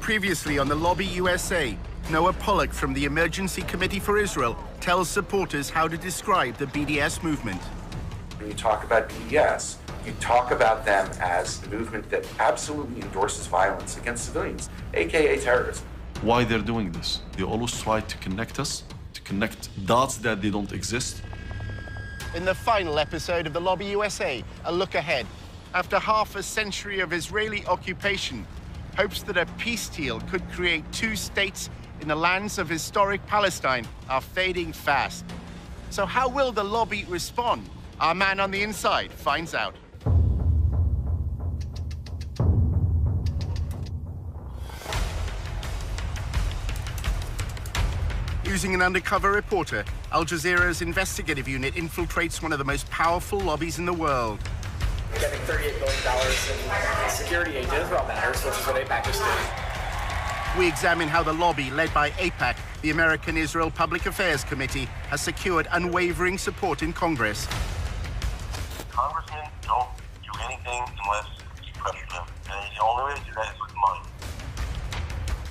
Previously on the Lobby USA, Noah Pollack from the Emergency Committee for Israel tells supporters how to describe the BDS movement. When you talk about BDS, you talk about them as a movement that absolutely endorses violence against civilians, aka terrorism. Why they're doing this? They always try to connect us, to connect dots that they don't exist. In the final episode of the Lobby USA, a look ahead. After half a century of Israeli occupation, hopes that a peace deal could create two states in the lands of historic Palestine are fading fast. So how will the lobby respond? Our man on the inside finds out. Using an undercover reporter, Al Jazeera's investigative unit infiltrates one of the most powerful lobbies in the world. Getting $38 billion in security aid to Israel matters, which is what AIPAC is doing. We examine how the lobby, led by AIPAC, the American Israel Public Affairs Committee, has secured unwavering support in Congress. Congressmen don't do anything unless you pressure them. And the only way to do that is with money.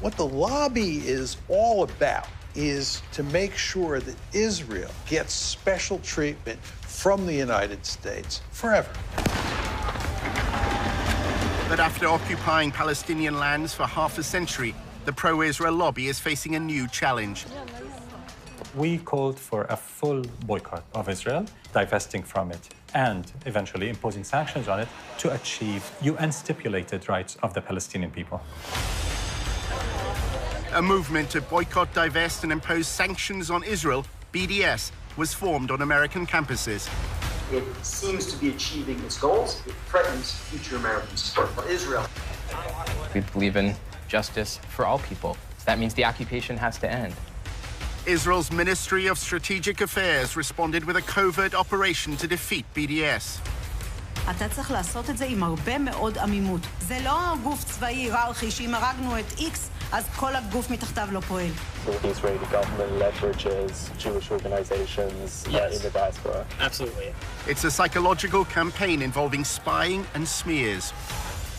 What the lobby is all about is to make sure that Israel gets special treatment from the United States forever. But after occupying Palestinian lands for half a century, the pro-Israel lobby is facing a new challenge. We called for a full boycott of Israel, divesting from it, and eventually imposing sanctions on it to achieve UN-stipulated rights of the Palestinian people. A movement to boycott, divest, and impose sanctions on Israel, BDS, was formed on American campuses. It seems to be achieving its goals. It threatens future American support for Israel. We believe in justice for all people. So that means the occupation has to end. Israel's Ministry of Strategic Affairs responded with a covert operation to defeat BDS. אתה צריך לעשות את זה עם הרבה מאוד עמימות. זה לא גוף צבאי היררכי שאם הרגנו את X, אז כל הגוף מתחתיו לא פועל. The Israeli government leverages Jewish organizations in the diaspora. Absolutely. It's a psychological campaign involving spying and smears.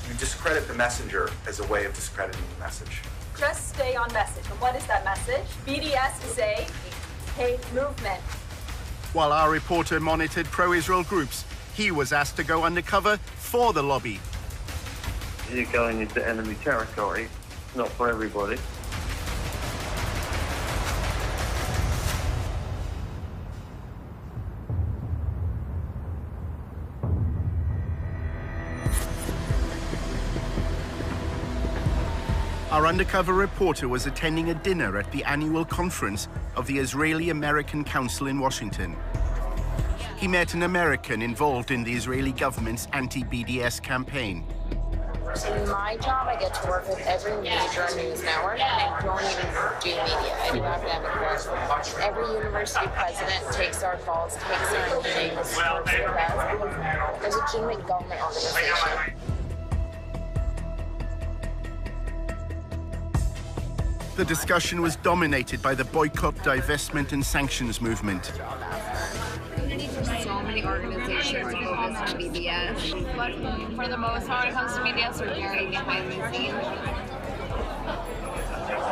You discredit the messenger as a way of discrediting the message. Just stay on message. And what is that message? BDS is a hate movement. While our reporter monitored pro-Israel groups, he was asked to go undercover for the lobby. You're going into enemy territory. It's not for everybody. Our undercover reporter was attending a dinner at the annual conference of the Israeli-American Council in Washington. He met an American involved in the Israeli government's anti-BDS campaign. In my job, I get to work with every major news network, and I don't even do media. I do academic work. Every university president takes our calls, takes our meetings, works with us. There's a legitimate government organization. The discussion was dominated by the boycott, divestment, and sanctions movement. So many organizations focus on BDS, but for the most part, when it comes to BDS, we're very behind the scenes.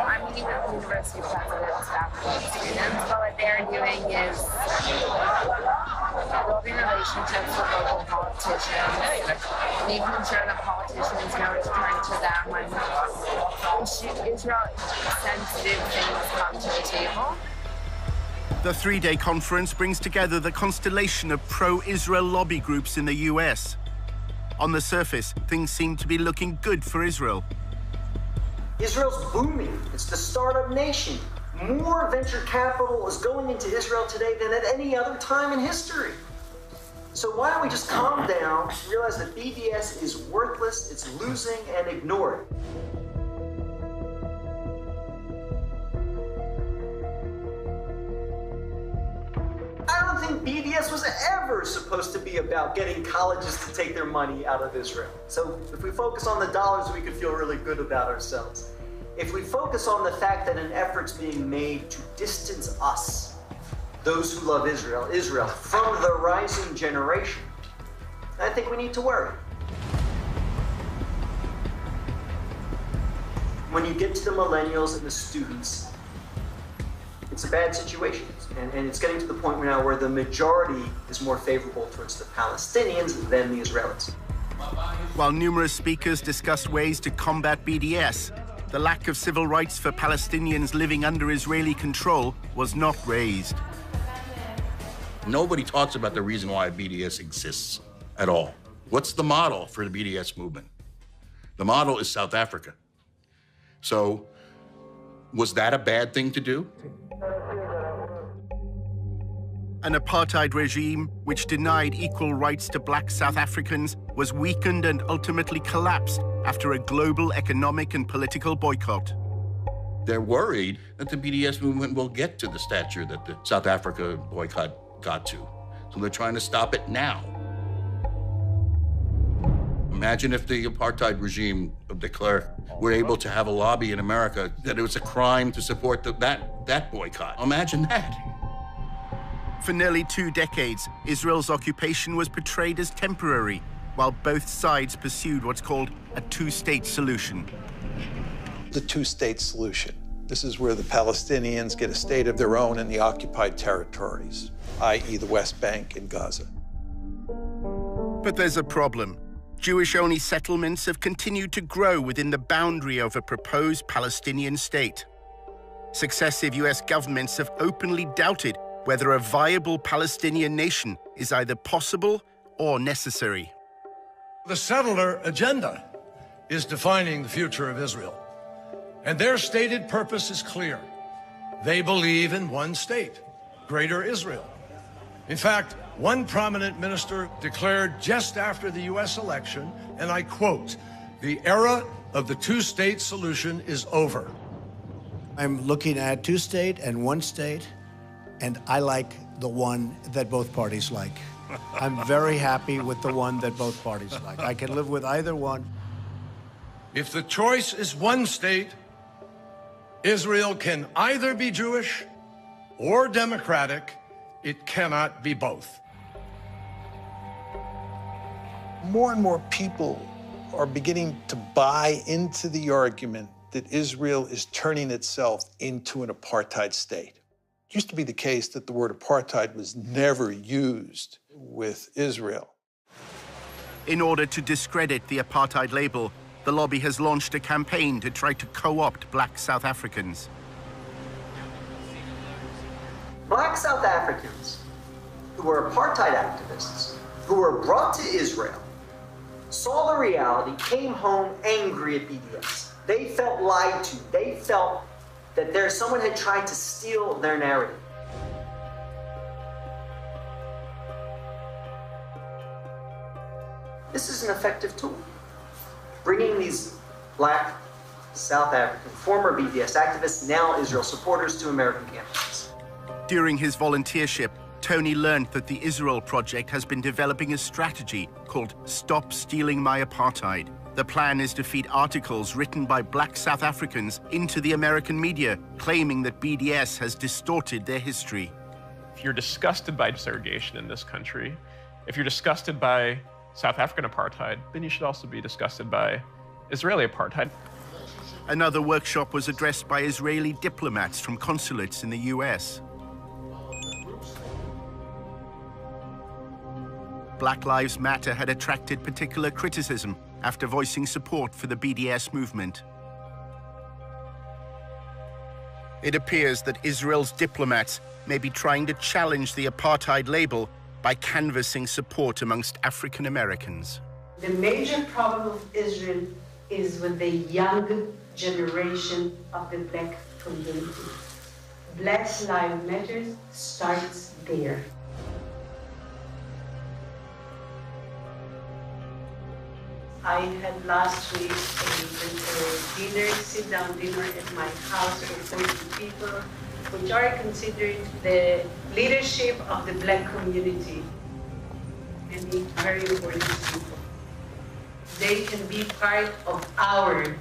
I'm meeting with university presidents, faculty, and students, but what they're doing is building relationships with local politicians, making sure that politicians know to turn to them when Israel-sensitive things come to the table. The three-day conference brings together the constellation of pro-Israel lobby groups in the US. On the surface, things seem to be looking good for Israel. Israel's booming. It's the startup nation. More venture capital is going into Israel today than at any other time in history. So why don't we just calm down, realize that BDS is worthless, it's losing, and ignore it. I don't think BDS was ever supposed to be about getting colleges to take their money out of Israel. So if we focus on the dollars, we could feel really good about ourselves. If we focus on the fact that an effort's being made to distance us, those who love Israel, from the rising generation, I think we need to worry. When you get to the millennials and the students, it's a bad situation. And it's getting to the point now where the majority is more favorable towards the Palestinians than the Israelis. While numerous speakers discussed ways to combat BDS, the lack of civil rights for Palestinians living under Israeli control was not raised. Nobody talks about the reason why BDS exists at all. What's the model for the BDS movement? The model is South Africa. So, was that a bad thing to do? An apartheid regime which denied equal rights to black South Africans was weakened and ultimately collapsed after a global economic and political boycott. They're worried that the BDS movement will get to the stature that the South Africa boycott got to. So they're trying to stop it now. Imagine if the apartheid regime of de Klerk were able to have a lobby in America that it was a crime to support that boycott. Imagine that. For nearly 2 decades, Israel's occupation was portrayed as temporary, while both sides pursued what's called a two-state solution. The two-state solution. This is where the Palestinians get a state of their own in the occupied territories, i.e. the West Bank and Gaza. But there's a problem. Jewish-only settlements have continued to grow within the boundary of a proposed Palestinian state. Successive US governments have openly doubted whether a viable Palestinian nation is either possible or necessary. The settler agenda is defining the future of Israel, and their stated purpose is clear. They believe in one state, Greater Israel. In fact, one prominent minister declared just after the US election, and I quote, "The era of the two-state solution is over." I'm looking at two-state and one state, and I like the one that both parties like. I'm very happy with the one that both parties like. I can live with either one. If the choice is one state, Israel can either be Jewish or democratic. It cannot be both. More and more people are beginning to buy into the argument that Israel is turning itself into an apartheid state. It used to be the case that the word apartheid was never used with Israel. In order to discredit the apartheid label, the lobby has launched a campaign to try to co-opt black South Africans. Black South Africans who were apartheid activists, who were brought to Israel, saw the reality, came home angry at BDS. They felt lied to. They felt that someone had tried to steal their narrative. This is an effective tool. Bringing these black South African, former BDS activists, now Israel supporters to American campuses. During his volunteership, Tony learned that the Israel Project has been developing a strategy called Stop Stealing My Apartheid. The plan is to feed articles written by black South Africans into the American media, claiming that BDS has distorted their history. If you're disgusted by segregation in this country, if you're disgusted by South African apartheid, then you should also be disgusted by Israeli apartheid. Another workshop was addressed by Israeli diplomats from consulates in the US. Black Lives Matter had attracted particular criticism after voicing support for the BDS movement. It appears that Israel's diplomats may be trying to challenge the apartheid label by canvassing support amongst African Americans. The major problem of Israel is with the young generation of the black community. Black Lives Matter starts there. I had last week a dinner, sit-down dinner at my house for 40 people, which are considered the leadership of the black community, and very important people. They can be part of our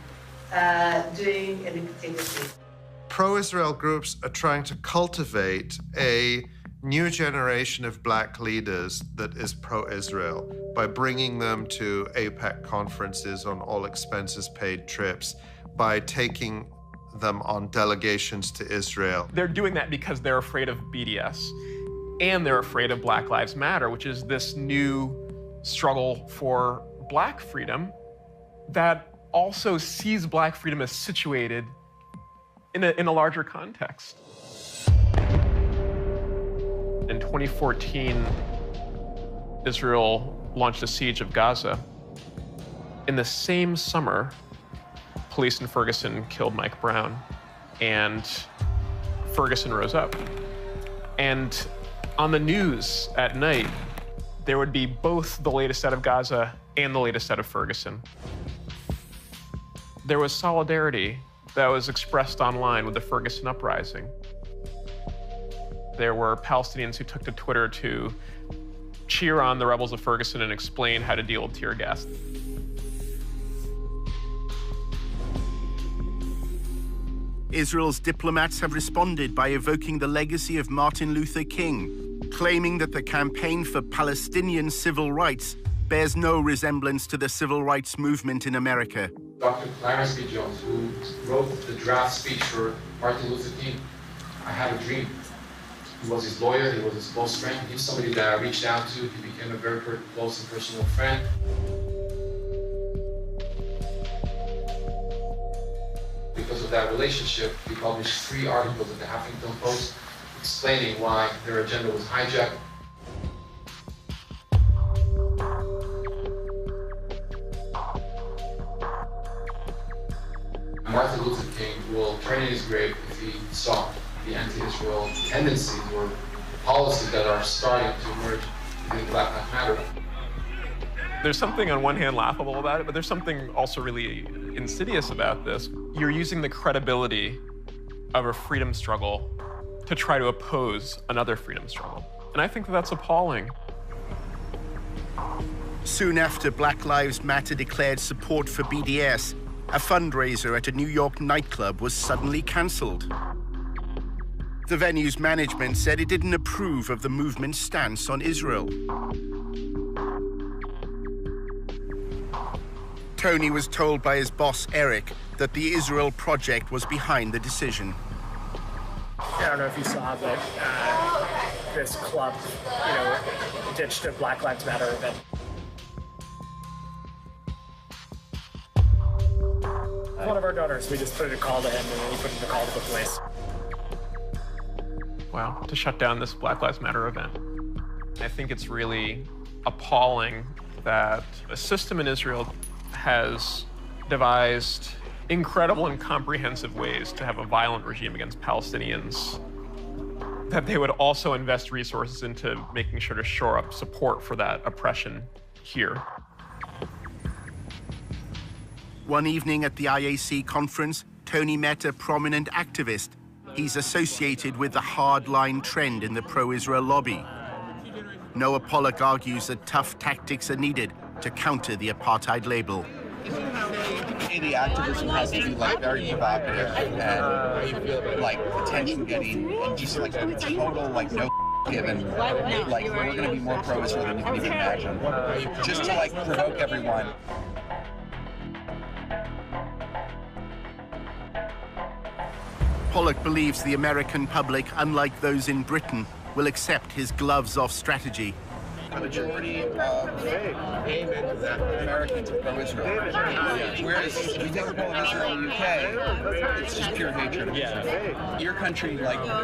doing an activity. Pro-Israel groups are trying to cultivate a new generation of black leaders that is pro-Israel by bringing them to AIPAC conferences on all expenses paid trips, by taking them on delegations to Israel. They're doing that because they're afraid of BDS, and they're afraid of Black Lives Matter, which is this new struggle for Black freedom that also sees Black freedom as situated in a larger context. In 2014, Israel launched a siege of Gaza. In the same summer, police in Ferguson killed Mike Brown, and Ferguson rose up. And on the news at night, there would be both the latest out of Gaza and the latest out of Ferguson. There was solidarity that was expressed online with the Ferguson uprising. There were Palestinians who took to Twitter to cheer on the rebels of Ferguson and explain how to deal with tear gas. Israel's diplomats have responded by evoking the legacy of Martin Luther King, claiming that the campaign for Palestinian civil rights bears no resemblance to the civil rights movement in America. Dr. Clarence B. Jones, who wrote the draft speech for Martin Luther King, I Have a Dream. He was his lawyer, he was his close friend. He's somebody that I reached out to. He became a very close and personal friend. Because of that relationship, he published 3 articles in the Huffington Post explaining why their agenda was hijacked. Martin Luther King will turn in his grave if he saw the anti-Israel tendencies or policies that are starting to emerge within Black Lives Matter. There's something on one hand laughable about it, but there's something also really insidious about this. You're using the credibility of a freedom struggle to try to oppose another freedom struggle. And I think that that's appalling. Soon after Black Lives Matter declared support for BDS, a fundraiser at a New York nightclub was suddenly cancelled. The venue's management said it didn't approve of the movement's stance on Israel. Tony was told by his boss, Eric, that the Israel Project was behind the decision. I don't know if you saw, but this club, ditched a Black Lives Matter event. One of our donors, we just put in a call to him, and then he put in a call to the police. Wow, to shut down this Black Lives Matter event. I think it's really appalling that a system in Israel has devised incredible and comprehensive ways to have a violent regime against Palestinians, that they would also invest resources into making sure to shore up support for that oppression here. One evening at the IAC conference, Tony met a prominent activist. He's associated with the hardline trend in the pro-Israel lobby. Noah Pollock argues that tough tactics are needed to counter the apartheid label. The activism has to be very provocative and attention-getting and just total no given. We're going to be more pro-Israel than you can even imagine. Just to provoke everyone. Pollock believes the American public, unlike those in Britain, will accept his gloves-off strategy. The majority of Americans are pro-Israel. Whereas we take the poll of Israel in the UK, it's just pure hatred of Israel. Your country,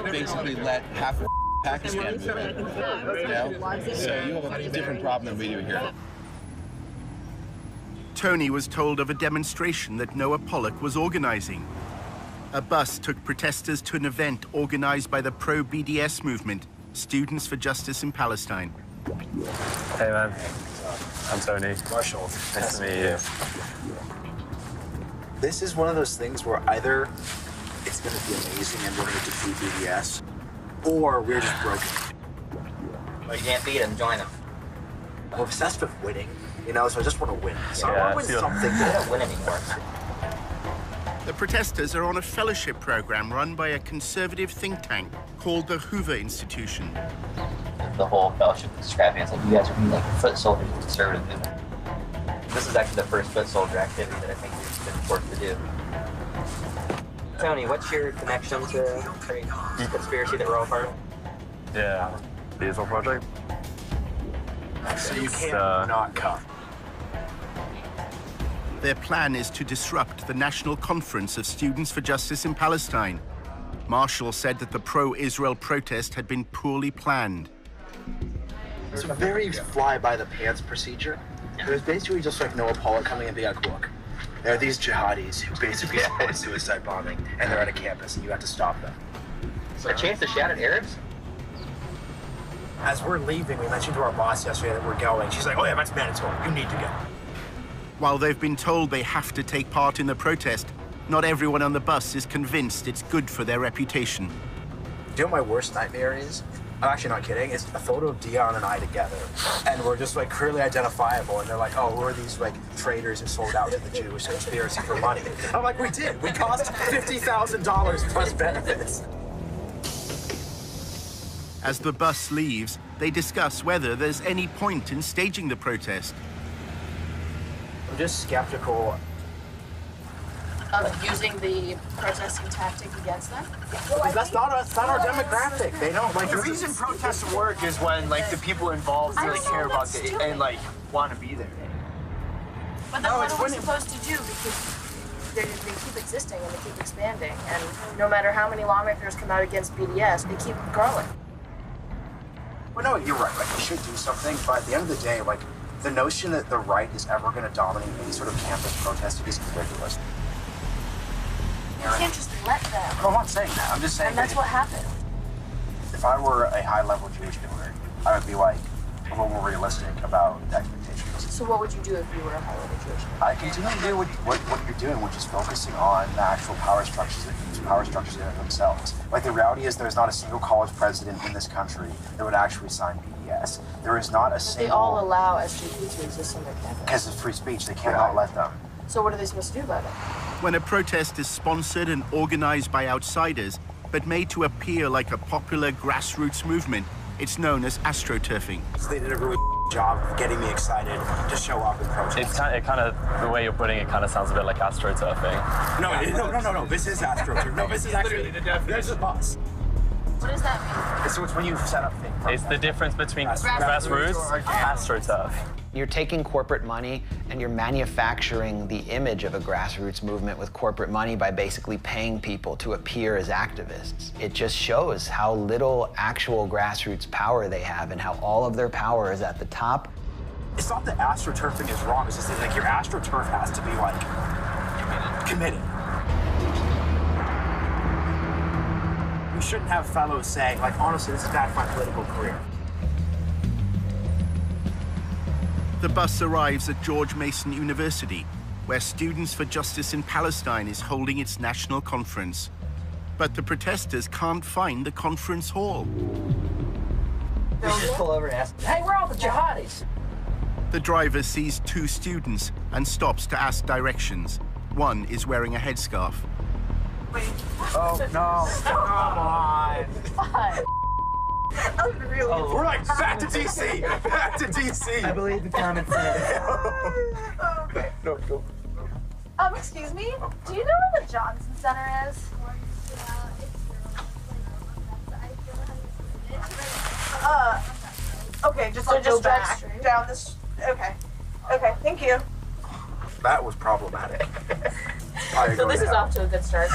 basically let half of Pakistan move in, So you have a different problem than we do here. Tony was told of a demonstration that Noah Pollock was organizing. A bus took protesters to an event organized by the pro-BDS movement, Students for Justice in Palestine. Hey man, I'm Tony. Marshall. Nice to meet you. This is one of those things where either it's going to be amazing and we're going to defeat BDS, or we're just broken. Well, you can't beat them, join them. We're obsessed with winning, so I just want to win. So I want to win something. They don't win anymore. The protesters are on a fellowship program run by a conservative think tank called the Hoover Institution. The whole fellowship extravaganza, you guys are being foot soldiers of conservative movement. This is actually the first foot soldier activity that I think we've been forced to do. Tony, what's your connection to the conspiracy that we're all part of? Yeah, the Israel Project. So you can't not come. Their plan is to disrupt the National Conference of Students for Justice in Palestine. Marshall said that the pro-Israel protest had been poorly planned. It's a very fly-by-the-pants procedure. It was basically just like Noah Pollock coming and being like, look, there are these jihadis who basically support suicide bombing, and they're at a campus, and you have to stop them. A chance to shout at Arabs? As we're leaving, we mentioned to our boss yesterday that we're going. She's like, oh yeah, that's mandatory. You need to go. While they've been told they have to take part in the protest, not everyone on the bus is convinced it's good for their reputation. Do you know what my worst nightmare is? I'm actually not kidding. It's a photo of Dion and I together, and we're just like clearly identifiable. And they're like, "Oh, who are these like traitors who sold out to the Jewish conspiracy for money?" I'm like, "We did. We cost $50,000 plus benefits." As the bus leaves, they discuss whether there's any point in staging the protest. I'm just skeptical of using the protesting tactic against them? That's not our demographic. They don't like the reason protests work is when like the people involved really care about it and like want to be there. But then what are we supposed to do? Because they keep existing and they keep expanding, and no matter how many lawmakers come out against BDS, they keep growing. Well, no, you're right. Like we should do something, but at the end of the day, like the notion that the right is ever going to dominate any sort of campus protest is ridiculous. You can't just let them. No, I'm not saying that. I'm just saying. And that's what happened. If I were a high-level Jewish doer, I would be like a little more realistic about expectations. So what would you do if you were a high-level Jewish doer? I continue to do what you're doing, which is focusing on the actual power structures that use power structures in themselves. Like the reality is, there's not a single college president in this country that would actually sign BDS. There is not a single. They all allow SJP to exist on their campus. Because of free speech, they cannot let them. So what are they supposed to do about it? When a protest is sponsored and organized by outsiders, but made to appear like a popular grassroots movement, it's known as astroturfing. So they did a really job of getting me excited to show up and protest. It kind of, the way you're putting it kind of sounds a bit like astroturfing. No, this is astroturfing. No, this is actually the definition. There's a bus. What does that mean? So it's when you set up things. It's the difference between grassroots and astroturf. You're taking corporate money and you're manufacturing the image of a grassroots movement with corporate money by basically paying people to appear as activists. It just shows how little actual grassroots power they have and how all of their power is at the top. It's not that astroturfing is wrong, it's just that like your astroturf has to be like committed. You shouldn't have fellows saying, like, honestly, this is bad for my political career. The bus arrives at George Mason University, where Students for Justice in Palestine is holding its national conference. But the protesters can't find the conference hall. We just pull over and ask, hey, where are all the jihadis? The driver sees two students and stops to ask directions. One is wearing a headscarf. Oh, no. Come on. Oh, we're like, back to DC! Back to DC! I believe the comment said. Okay. No. Excuse me? Do you know where the Johnson Center is? Okay, just go back down this. Okay, thank you. That was problematic. So this is off to a good start.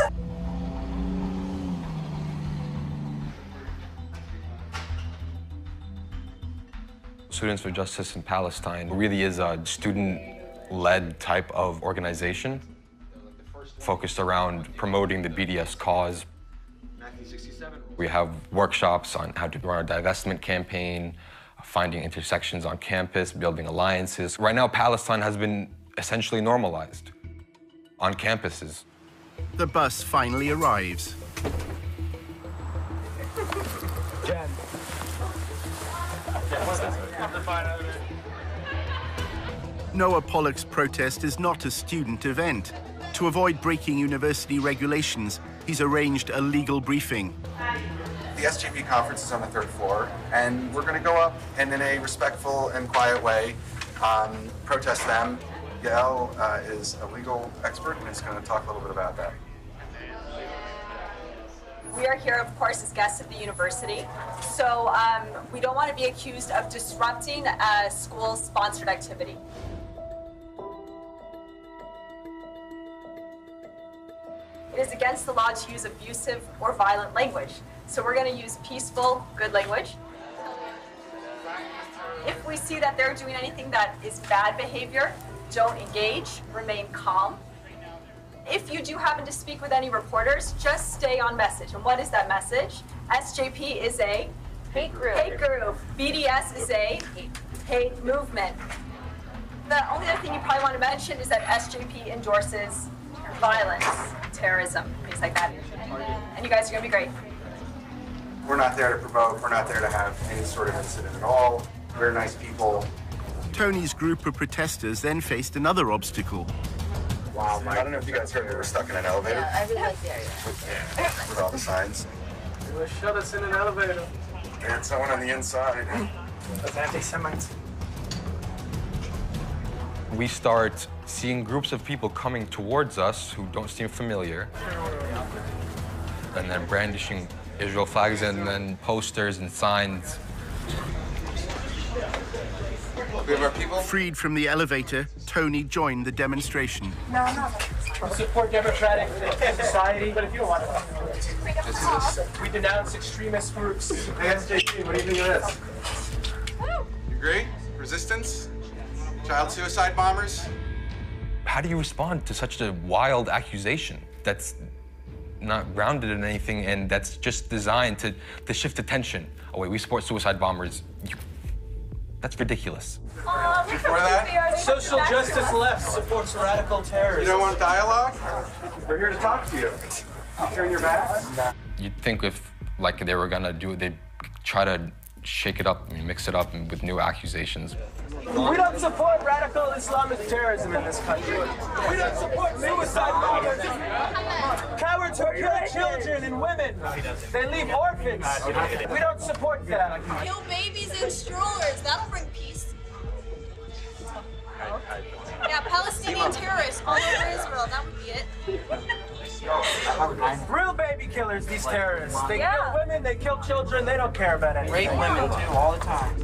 Students for Justice in Palestine really is a student-led type of organization focused around promoting the BDS cause. We have workshops on how to run a divestment campaign, finding intersections on campus, building alliances. Right now, Palestine has been essentially normalized on campuses. The bus finally arrives. Jen. Noah Pollock's protest is not a student event. To avoid breaking university regulations, he's arranged a legal briefing. The SJP conference is on the 3rd floor, and we're going to go up and in a respectful and quiet way protest them. Yael is a legal expert and is going to talk a little bit about that. We are here, of course, as guests of the university. So we don't want to be accused of disrupting a school-sponsored activity. It is against the law to use abusive or violent language. So we're going to use peaceful, good language. If we see that they're doing anything that is bad behavior, don't engage, remain calm. If you do happen to speak with any reporters, just stay on message. And what is that message? SJP is a hate group. BDS is a hate movement. The only other thing you probably want to mention is that SJP endorses violence, terrorism, things like that. And you guys are going to be great. We're not there to provoke. We're not there to have any sort of incident at all. We're nice people. Tony's group of protesters then faced another obstacle. Wow, I don't know if you guys heard, we were stuck in an elevator. Yeah, I really like the area. With all the signs. They will shut us in an elevator. They had someone on the inside. That's anti-Semites. We start seeing groups of people coming towards us who don't seem familiar, and then brandishing Israel flags and then posters and signs. We have our people. Freed from the elevator, Tony joined the demonstration. No. We support democratic society, but if you don't want to, we denounce extremist groups. SJP, what do you think of this? You agree? Resistance? Child suicide bombers? How do you respond to such a wild accusation that's not grounded in anything and that's just designed to shift attention? Oh wait, we support suicide bombers. That's ridiculous. Before that, social justice left supports radical terrorism. You don't want dialogue? We're here to talk to you. Turn your back. You'd think if like they were gonna do it, they'd try to shake it up, mix it up with new accusations. We don't support radical Islamic terrorism in this country. We don't support suicide bombers. Cowards who kill children and women. They leave orphans. We don't support that. Kill babies in strollers. That'll bring peace. Yeah, Palestinian terrorists all over Israel. That would be it. Real baby killers, these terrorists. They kill women, they kill children, they don't care about anything. Rape women too, all the time.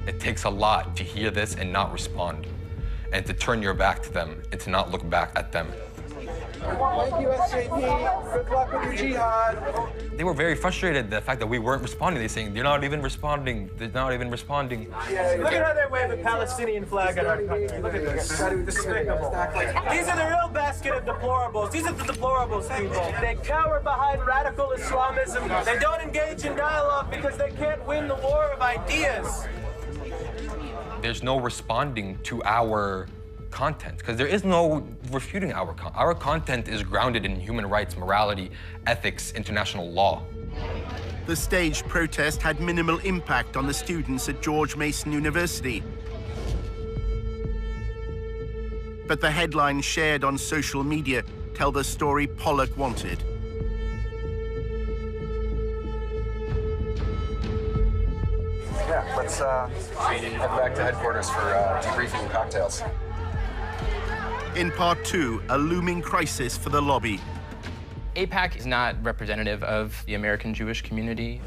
It takes a lot to hear this and not respond, and to turn your back to them and to not look back at them. Thank you, SJP. Good luck with your jihad. They were very frustrated at the fact that we weren't responding. They're saying, they're not even responding. They're not even responding. Yeah, look at how they wave a Palestinian flag at our country. Look at this. Despicable. These are the real basket of deplorables. These are the deplorables, people. They cower behind radical Islamism. They don't engage in dialogue because they can't win the war of ideas. There's no responding to our content, because there is no refuting our content. Our content is grounded in human rights, morality, ethics, international law. The staged protest had minimal impact on the students at George Mason University. But the headlines shared on social media tell the story Pollock wanted. Yeah, let's head back to headquarters for debriefing and cocktails. In part 2, a looming crisis for the lobby. AIPAC is not representative of the American Jewish community.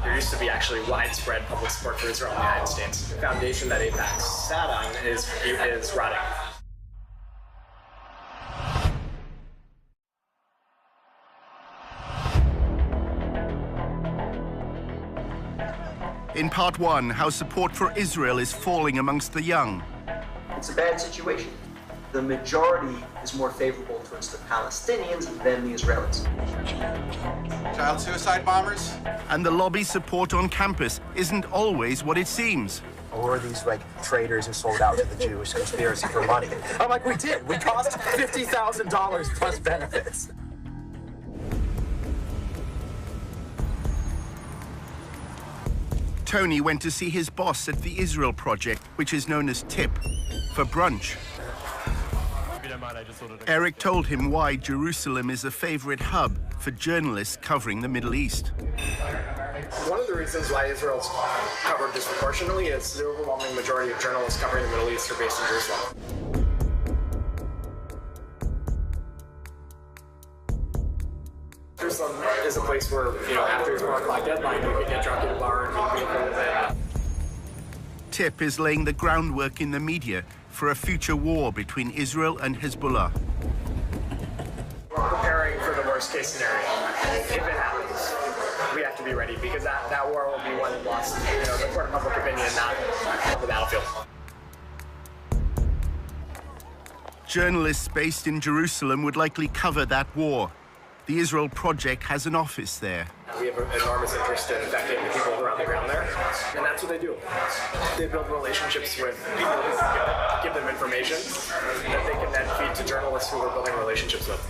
There used to be actually widespread public support for Israel in the United States. The foundation that AIPAC sat on is rotting. In part 1, how support for Israel is falling amongst the young. It's a bad situation. The majority is more favorable towards the Palestinians than the Israelis. Child suicide bombers? And the lobby support on campus isn't always what it seems. Or these like traitors who sold out to the Jewish conspiracy for money. I'm like, we did. We cost $50,000 plus benefits. Tony went to see his boss at the Israel Project, which is known as TIP, for brunch. Eric told him why Jerusalem is a favorite hub for journalists covering the Middle East. One of the reasons why Israel's covered disproportionately is the overwhelming majority of journalists covering the Middle East are based in Jerusalem. Jerusalem is a place where, after his 4 o'clock deadline, you could get drunk at a bar and meet people that. Tip is laying the groundwork in the media for a future war between Israel and Hezbollah. We're preparing for the worst case scenario. If it happens, we have to be ready because that war will be won and lost, the court of public opinion, not on the battlefield. Journalists based in Jerusalem would likely cover that war. The Israel Project has an office there. We have an enormous interest in affecting the people who are on the ground there, and that's what they do. They build relationships with people who give them information that they can then feed to journalists who we're building relationships with.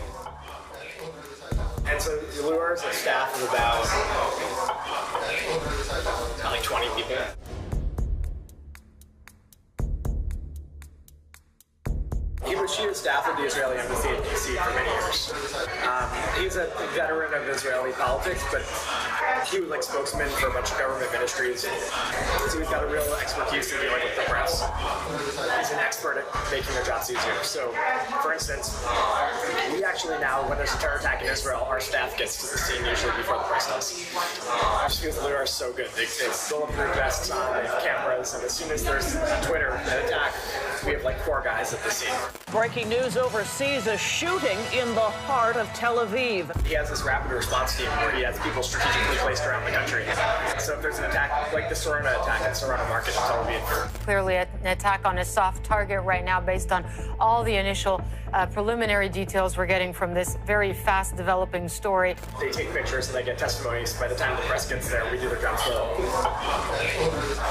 And so Lure is a staff of about like 20 people. He was chief of staff of the Israeli embassy in D.C. for many years. He's a veteran of Israeli politics, but he was like spokesman for a bunch of government ministries. So he's got a real expertise in dealing with the press. He's an expert at making their jobs easier. So, for instance, we actually now, when there's a terror attack in Israel, our staff gets to the scene usually before the press does. Just because Lure are so good. They bulletproof vests on, they have cameras, and as soon as there's a Twitter an attack, we have like 4 guys at the scene. Breaking news overseas, a shooting in the heart of Tel Aviv. He has this rapid response team where he has people strategically placed around the country. So if there's an attack, like the Sorona attack at Sorona Market in Tel Aviv. Clearly an attack on a soft target right now based on all the initial preliminary details we're getting from this very fast developing story. They take pictures and they get testimonies. By the time the press gets there, we do their job slow.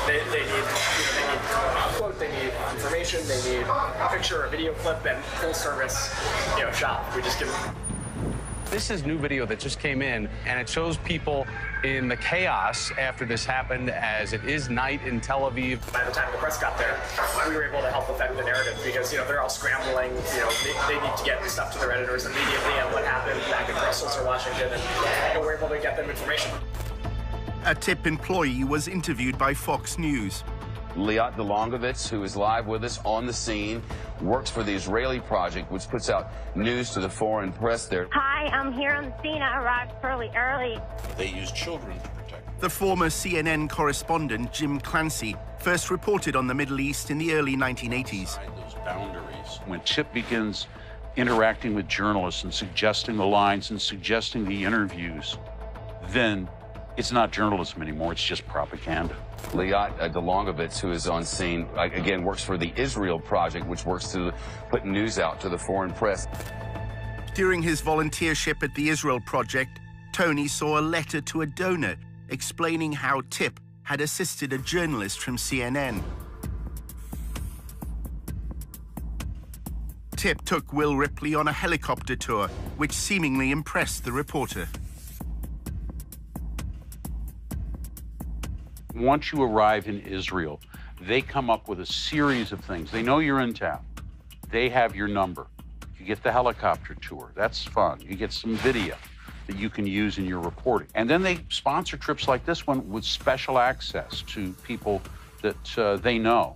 They need a quote, they need information, they need a picture, a video clip, and full service, shot. We just give them. This is new video that just came in, and it shows people in the chaos after this happened, as it is night in Tel Aviv. By the time the press got there, we were able to help affect the narrative because, they're all scrambling. They need to get stuff to their editors immediately on what happened back in Brussels or Washington, and we're able to get them information. A TIP employee was interviewed by Fox News. Liat Delongovitz, who is live with us on the scene, works for the Israeli Project, which puts out news to the foreign press there. Hi, I'm here on the scene. I arrived fairly early. They use children to protect. The former CNN correspondent, Jim Clancy, first reported on the Middle East in the early 1980s. Those boundaries. When Tip begins interacting with journalists and suggesting the lines and suggesting the interviews, then it's not journalism anymore, it's just propaganda. Liat Delongovitz, who is on scene, again, works for the Israel Project, which works to put news out to the foreign press. During his volunteership at the Israel Project, Tony saw a letter to a donor explaining how Tip had assisted a journalist from CNN. Tip took Will Ripley on a helicopter tour, which seemingly impressed the reporter. Once you arrive in Israel, they come up with a series of things. They know you're in town. They have your number. You get the helicopter tour. That's fun. You get some video that you can use in your reporting. And then they sponsor trips like this one with special access to people that they know,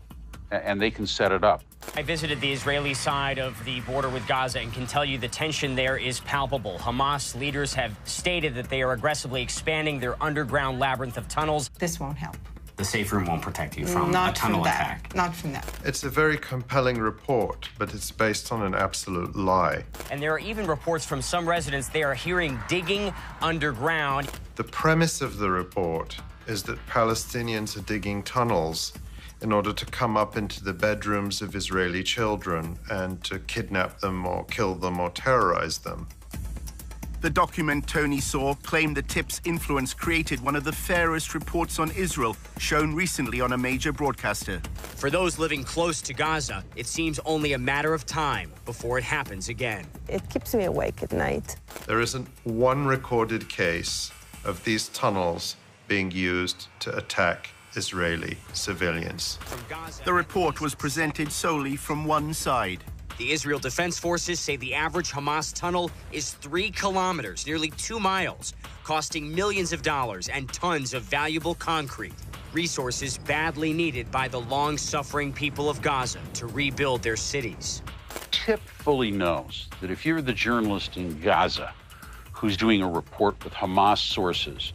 and they can set it up. I visited the Israeli side of the border with Gaza and can tell you the tension there is palpable. Hamas leaders have stated that they are aggressively expanding their underground labyrinth of tunnels. This won't help. The safe room won't protect you from a tunnel attack. Not from that. It's a very compelling report, but it's based on an absolute lie. And there are even reports from some residents they are hearing digging underground. The premise of the report is that Palestinians are digging tunnels in order to come up into the bedrooms of Israeli children and to kidnap them or kill them or terrorize them. The document Tony saw claimed the Tip's influence created one of the fairest reports on Israel shown recently on a major broadcaster. For those living close to Gaza, it seems only a matter of time before it happens again. It keeps me awake at night. There isn't one recorded case of these tunnels being used to attack Israeli civilians. The report was presented solely from one side. The Israel Defense Forces say the average Hamas tunnel is 3 kilometers, nearly 2 miles, costing millions of dollars and tons of valuable concrete, resources badly needed by the long-suffering people of Gaza to rebuild their cities. Tip fully knows that if you're the journalist in Gaza who's doing a report with Hamas sources,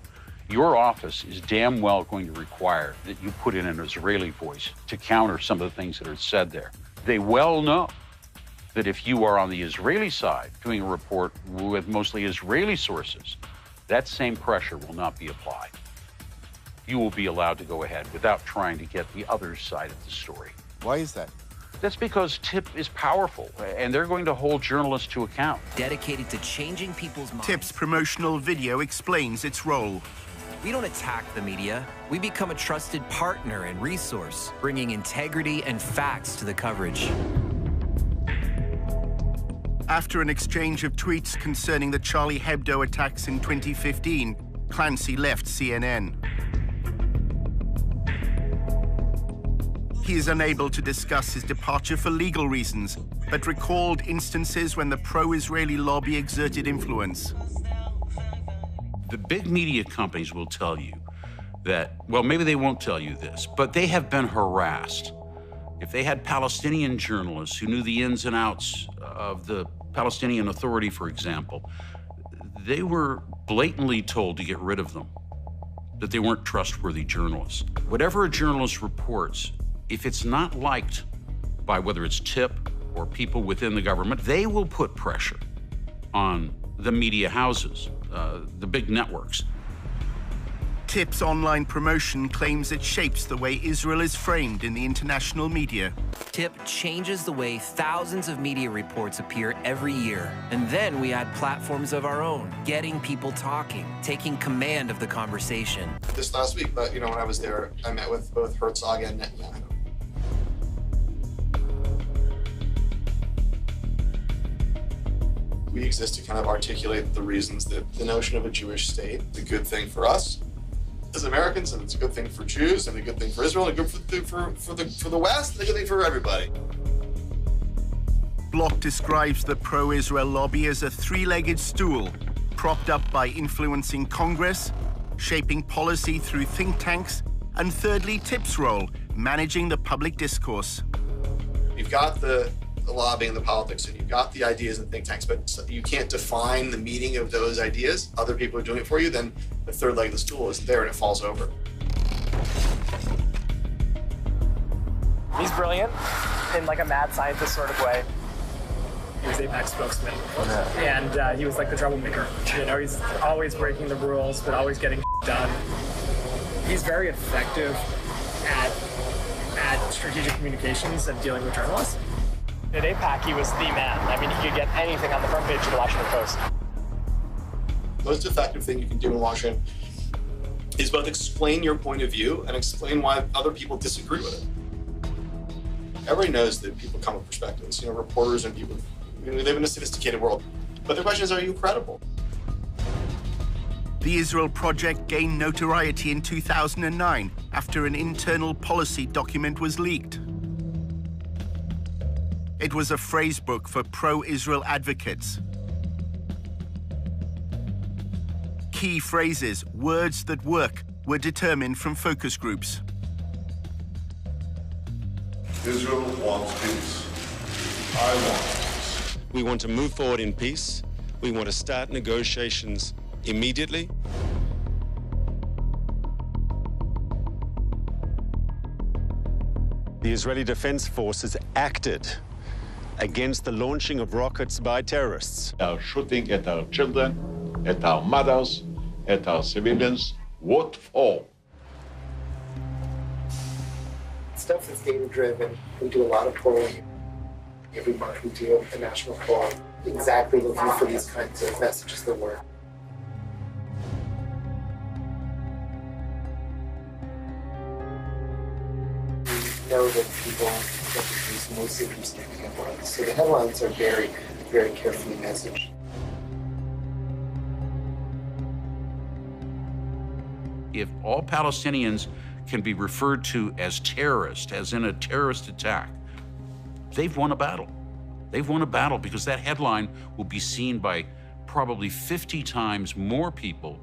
your office is damn well going to require that you put in an Israeli voice to counter some of the things that are said there. They well know that if you are on the Israeli side doing a report with mostly Israeli sources, that same pressure will not be applied. You will be allowed to go ahead without trying to get the other side of the story. Why is that? That's because TIP is powerful, and they're going to hold journalists to account. Dedicated to changing people's minds. TIP's promotional video explains its role. We don't attack the media. We become a trusted partner and resource, bringing integrity and facts to the coverage. After an exchange of tweets concerning the Charlie Hebdo attacks in 2015, Clancy left CNN. He is unable to discuss his departure for legal reasons, but recalled instances when the pro-Israeli lobby exerted influence. The big media companies will tell you that, well, maybe they won't tell you this, but they have been harassed. If they had Palestinian journalists who knew the ins and outs of the Palestinian Authority, for example, they were blatantly told to get rid of them, that they weren't trustworthy journalists. Whatever a journalist reports, if it's not liked by whether it's TIP or people within the government, they will put pressure on the media houses, the big networks. TIP's online promotion claims it shapes the way Israel is framed in the international media. TIP changes the way thousands of media reports appear every year. And then we add platforms of our own, getting people talking, taking command of the conversation. This last week, but when I was there, I met with both Herzog and Netanyahu. We exist to kind of articulate the reasons that the notion of a Jewish state is a good thing for us as Americans, and it's a good thing for Jews, and a good thing for Israel, and a good thing for the West, and a good thing for everybody. Block describes the pro-Israel lobby as a three-legged stool, propped up by influencing Congress, shaping policy through think tanks, and thirdly, TIP's role, managing the public discourse. You've got the lobbying, the politics, and you've got the ideas and think tanks, but you can't define the meaning of those ideas. Other people are doing it for you, then the third leg of the stool isn't there and it falls over. He's brilliant in like a mad scientist sort of way. He was AIPAC spokesman, and he was like the troublemaker. He's always breaking the rules, but always getting done. He's very effective at strategic communications and dealing with journalists. At AIPAC, he was the man. I mean, he could get anything on the front page of the Washington Post. The most effective thing you can do in Washington is both explain your point of view and explain why other people disagree with it. Everybody knows that people come with perspectives. Reporters and people, we live in a sophisticated world. But the question is, are you credible? The Israel Project gained notoriety in 2009 after an internal policy document was leaked. It was a phrase book for pro-Israel advocates. Key phrases, words that work, were determined from focus groups. Israel wants peace. I want peace. We want to move forward in peace. We want to start negotiations immediately. The Israeli Defense Forces acted against the launching of rockets by terrorists. They are shooting at our children, at our mothers, at our civilians. What for? Stuff that's data-driven. We do a lot of polling. Every month we do a national poll, exactly looking for these kinds of messages that work. We know that people use mostly from headlines. So the headlines are very, very carefully messaged. If all Palestinians can be referred to as terrorists, as in a terrorist attack, they've won a battle. They've won a battle because that headline will be seen by probably 50 times more people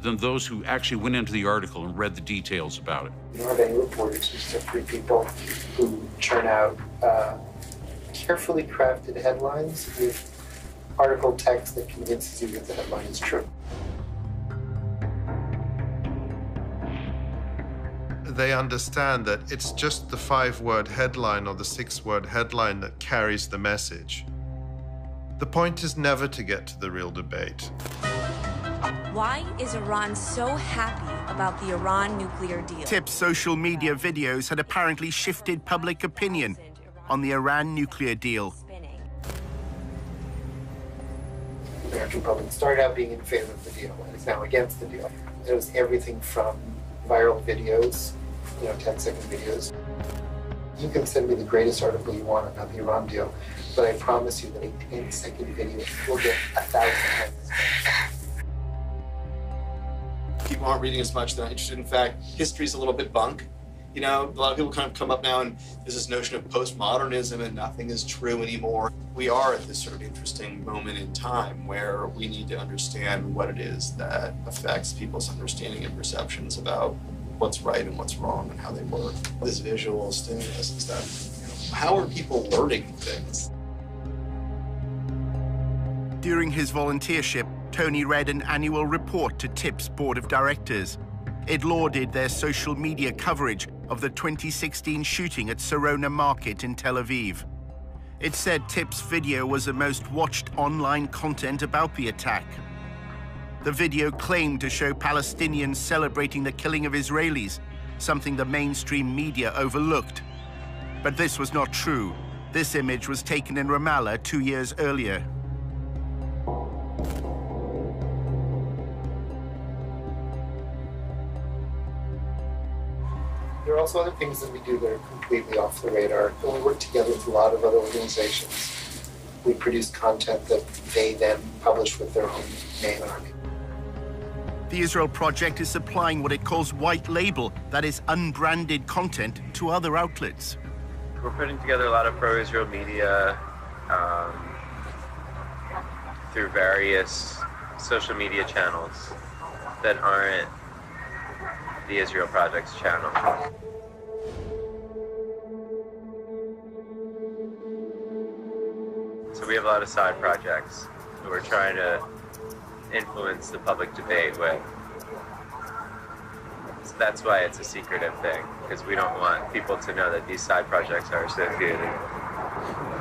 than those who actually went into the article and read the details about it. You don't have any reporters, just three people who churn out carefully crafted headlines with article text that convinces you that the headline is true. They understand that it's just the 5-word headline or the 6-word headline that carries the message. The point is never to get to the real debate. Why is Iran so happy about the Iran nuclear deal? Tip's social media videos had apparently shifted public opinion on the Iran nuclear deal. The American public started out being in favor of the deal and is now against the deal. It was everything from viral videos, 10-second videos. You can send me the greatest article you want about the Iran deal, but I promise you that a 10-second video will get 1,000 hits. People aren't reading as much, they're not interested. In fact, history's a little bit bunk. A lot of people kind of come up now and there's this notion of postmodernism and nothing is true anymore. We are at this sort of interesting moment in time where we need to understand what it is that affects people's understanding and perceptions about what's right and what's wrong and how they work. This visual stimulus and stuff. How are people learning things? During his volunteership, Tony read an annual report to TIP's board of directors. It lauded their social media coverage of the 2016 shooting at Sarona Market in Tel Aviv. It said TIP's video was the most watched online content about the attack. The video claimed to show Palestinians celebrating the killing of Israelis, something the mainstream media overlooked. But this was not true. This image was taken in Ramallah 2 years earlier. There are also other things that we do that are completely off the radar. When we work together with a lot of other organizations, we produce content that they then publish with their own main army. The Israel Project is supplying what it calls white label, that is unbranded content, to other outlets. We're putting together a lot of pro-Israel media through various social media channels that aren't the Israel Project's channel. So we have a lot of side projects that we're trying to influence the public debate with. So that's why it's a secretive thing, because we don't want people to know that these side projects are associated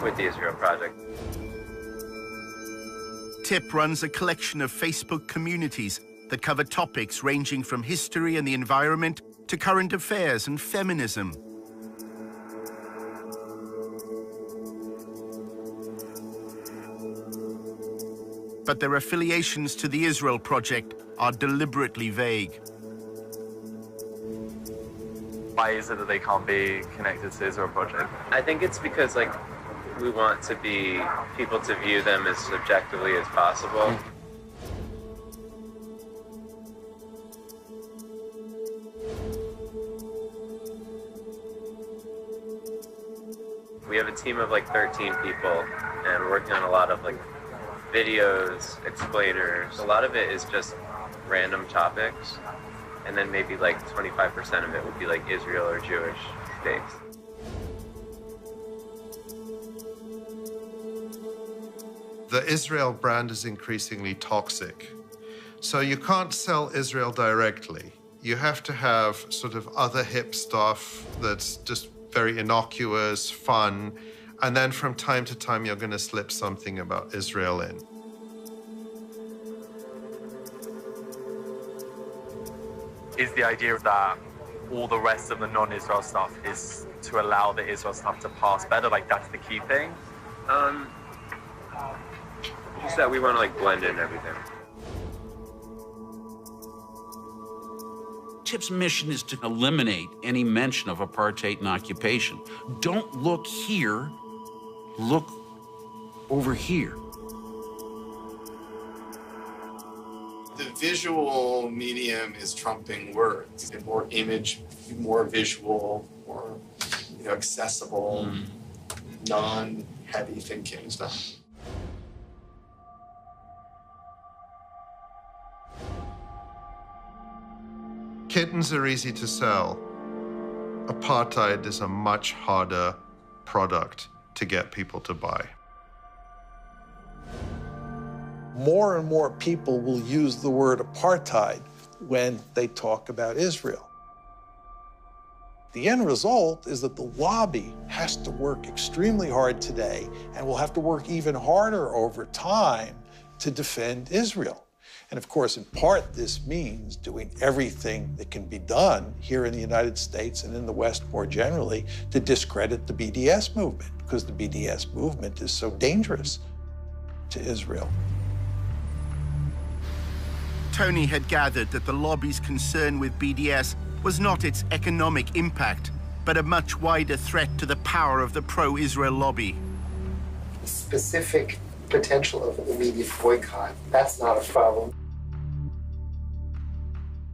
with the Israel Project. TIP runs a collection of Facebook communities that cover topics ranging from history and the environment to current affairs and feminism. But their affiliations to the Israel Project are deliberately vague. Why is it that they can't be connected to the Israel Project? I think it's because, we want people to view them as objectively as possible. We have a team of 13 people, and we're working on a lot of videos, explainers. A lot of it is just random topics, and then maybe 25% of it would be Israel or Jewish based. The Israel brand is increasingly toxic. So you can't sell Israel directly. You have to have sort of other hip stuff that's just very innocuous, fun, and then from time to time you're going to slip something about Israel in. Is the idea that all the rest of the non-Israel stuff is to allow the Israel stuff to pass better? That's the key thing? Just that we want to blend in everything. TIP's mission is to eliminate any mention of apartheid and occupation. Don't look here, look over here. The visual medium is trumping words. More image, more visual, more accessible, non-heavy thinking stuff. Kittens are easy to sell. Apartheid is a much harder product to get people to buy. more and more people will use the word apartheid when they talk about Israel. The end result is that the lobby has to work extremely hard today and will have to work even harder over time to defend Israel. And of course, in part, this means doing everything that can be done here in the United States and in the West more generally to discredit the BDS movement, because the BDS movement is so dangerous to Israel. Tony had gathered that the lobby's concern with BDS was not its economic impact, but a much wider threat to the power of the pro-Israel lobby. The specific potential of an immediate boycott, that's not a problem.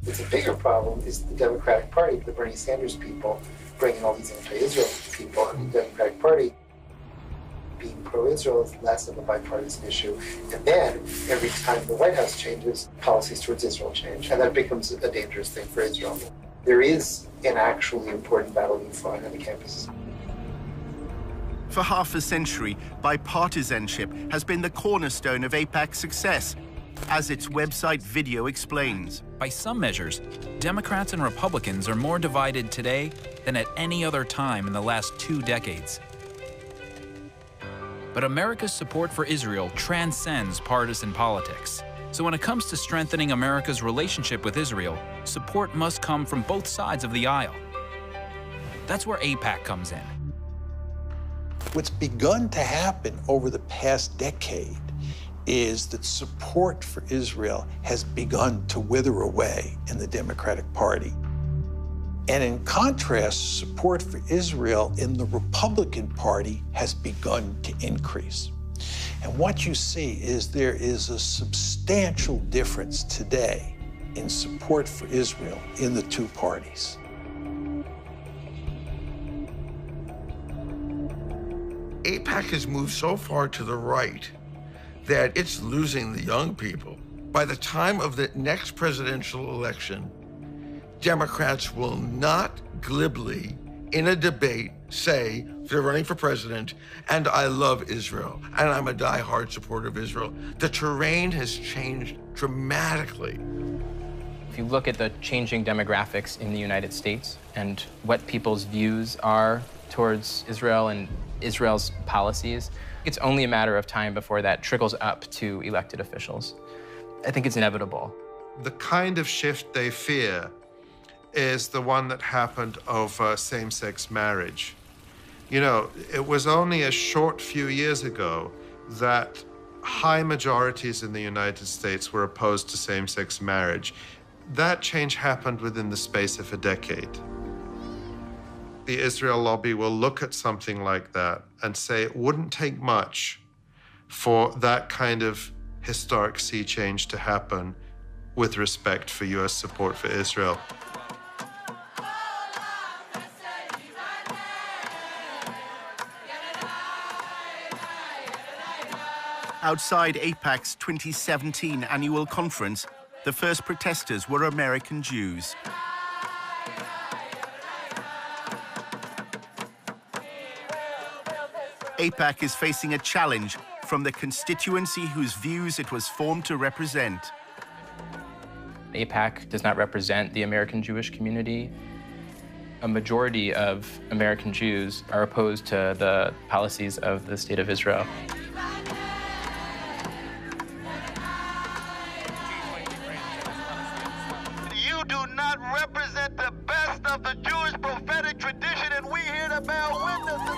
It's a bigger problem is the Democratic Party, the Bernie Sanders people, bringing all these anti-Israel people, and the Democratic Party being pro-Israel is less of a bipartisan issue. And then, every time the White House changes, policies towards Israel change, and that becomes a dangerous thing for Israel. There is an actually important battle being fought on the campuses. For half a century, bipartisanship has been the cornerstone of AIPAC's success, as its website video explains. By some measures, Democrats and Republicans are more divided today than at any other time in the last 2 decades. But America's support for Israel transcends partisan politics. So when it comes to strengthening America's relationship with Israel, support must come from both sides of the aisle. That's where AIPAC comes in. What's begun to happen over the past decade is that support for Israel has begun to wither away in the Democratic Party. And in contrast, support for Israel in the Republican Party has begun to increase. And what you see is there is a substantial difference today in support for Israel in the two parties. AIPAC has moved so far to the right that it's losing the young people. By the time of the next presidential election, Democrats will not glibly, in a debate, say they're running for president, and I love Israel, and I'm a diehard supporter of Israel. The terrain has changed dramatically. If you look at the changing demographics in the United States and what people's views are towards Israel and Israel's policies, it's only a matter of time before that trickles up to elected officials. I think it's inevitable. The kind of shift they fear is the one that happened over same-sex marriage. You know, it was only a short few years ago that high majorities in the United States were opposed to same-sex marriage. That change happened within the space of a decade. The Israel lobby will look at something like that and say it wouldn't take much for that kind of historic sea change to happen with respect for US support for Israel. Outside AIPAC's 2017 annual conference, the first protesters were American Jews. AIPAC is facing a challenge from the constituency whose views it was formed to represent. AIPAC does not represent the American Jewish community. A majority of American Jews are opposed to the policies of the State of Israel. You do not represent the best of the Jewish prophetic tradition, and we here to bear witness to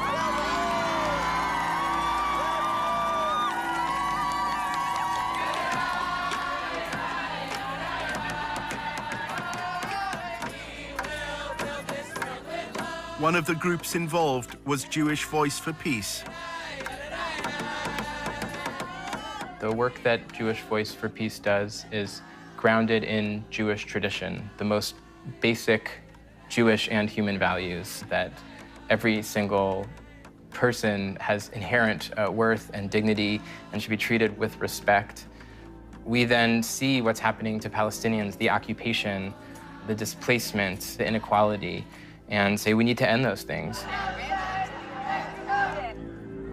One of the groups involved was Jewish Voice for Peace. The work that Jewish Voice for Peace does is grounded in Jewish tradition, the most basic Jewish and human values that every single person has inherent worth and dignity and should be treated with respect. We then see what's happening to Palestinians, the occupation, the displacement, the inequality, and say we need to end those things.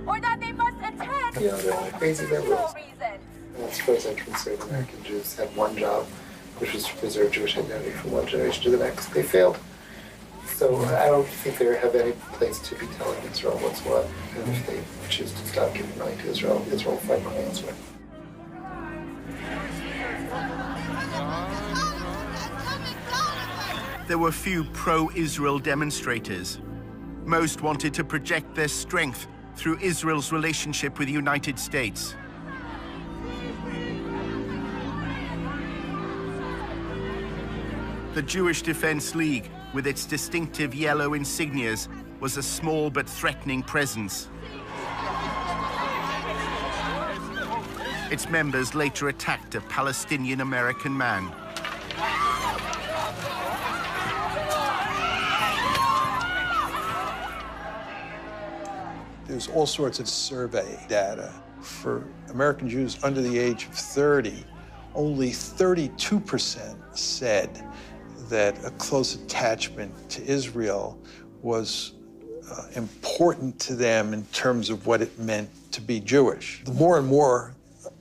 or that they must attend You know, they're all crazy liberals. as far as I'm concerned, American Jews had one job, which was to preserve Jewish identity from one generation to the next. They failed. So I don't think they have any place to be telling Israel what's what. And if they choose to stop giving money to Israel, Israel will find money elsewhere. There were few pro-Israel demonstrators. Most wanted to project their strength through Israel's relationship with the United States. The Jewish Defense League, with its distinctive yellow insignias, was a small but threatening presence. Its members later attacked a Palestinian-American man. There's all sorts of survey data. For American Jews under the age of 30, only 32% said that a close attachment to Israel was important to them in terms of what it meant to be Jewish. The more and more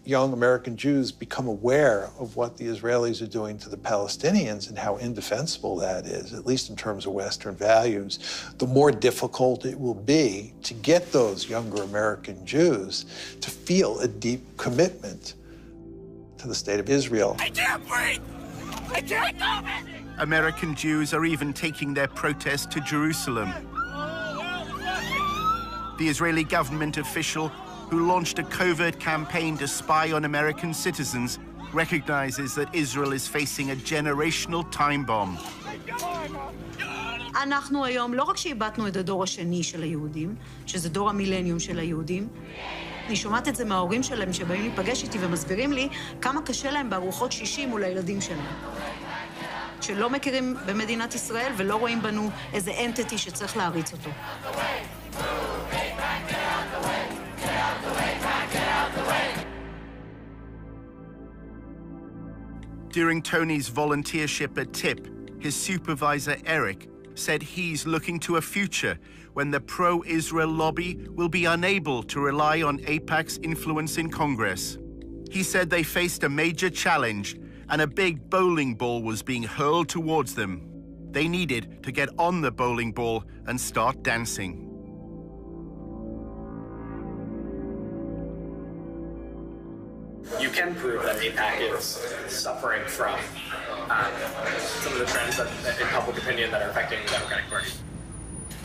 young American Jews become aware of what the Israelis are doing to the Palestinians and how indefensible that is, at least in terms of Western values, the more difficult it will be to get those younger American Jews to feel a deep commitment to the state of Israel. I can't breathe! I can't go! American Jews are even taking their protest to Jerusalem. The Israeli government official who launched a covert campaign to spy on American citizens recognizes that Israel is facing a generational time bomb. אנחנו היום, לא רק שאיבדנו את הדור השני של היהודים, שזה דור המילניום של היהודים, אני שומעת את זה מההורים שלהם שבאים להיפגש איתי ומסבירים לי כמה קשה להם בארוחות שישי מול הילדים שלהם. שלא מכירים במדינת ישראל ולא רואים בנו איזה אנטיטי שצריך להריץ אותו. During Tony's volunteership at TIP, his supervisor, Eric, said he's looking to a future when the pro-Israel lobby will be unable to rely on AIPAC's influence in Congress. He said they faced a major challenge and a big bowling ball was being hurled towards them. They needed to get on the bowling ball and start dancing. You can prove that AIPAC is suffering from some of the trends in public opinion that are affecting the Democratic Party.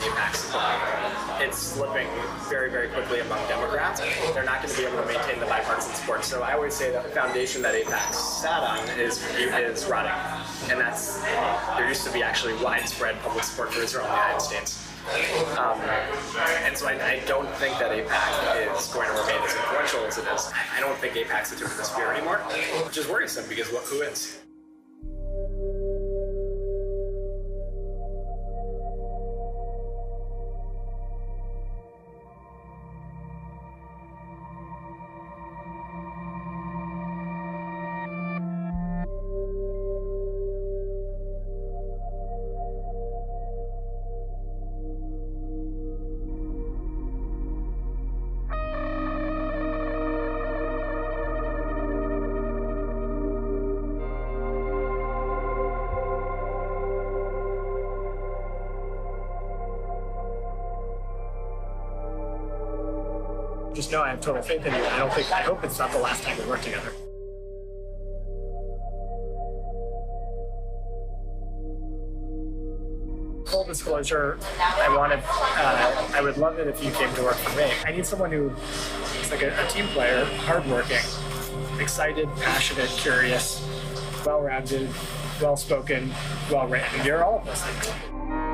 AIPAC's support, it's slipping very, very quickly among Democrats. They're not going to be able to maintain the bipartisan support. So I always say that the foundation that AIPAC sat on is rotting. And there used to be actually widespread public support for Israel in the United States. And so I don't think that AIPAC is going to remain as influential as it is. I don't think AIPAC's the tip of the spear anymore, which is worrisome because who is? Just know I have total faith in you. I hope it's not the last time we work together. Full disclosure, I would love it if you came to work for me. I need someone who is like a team player, hardworking, excited, passionate, curious, well-rounded, well-spoken, well-written. You're all of those things.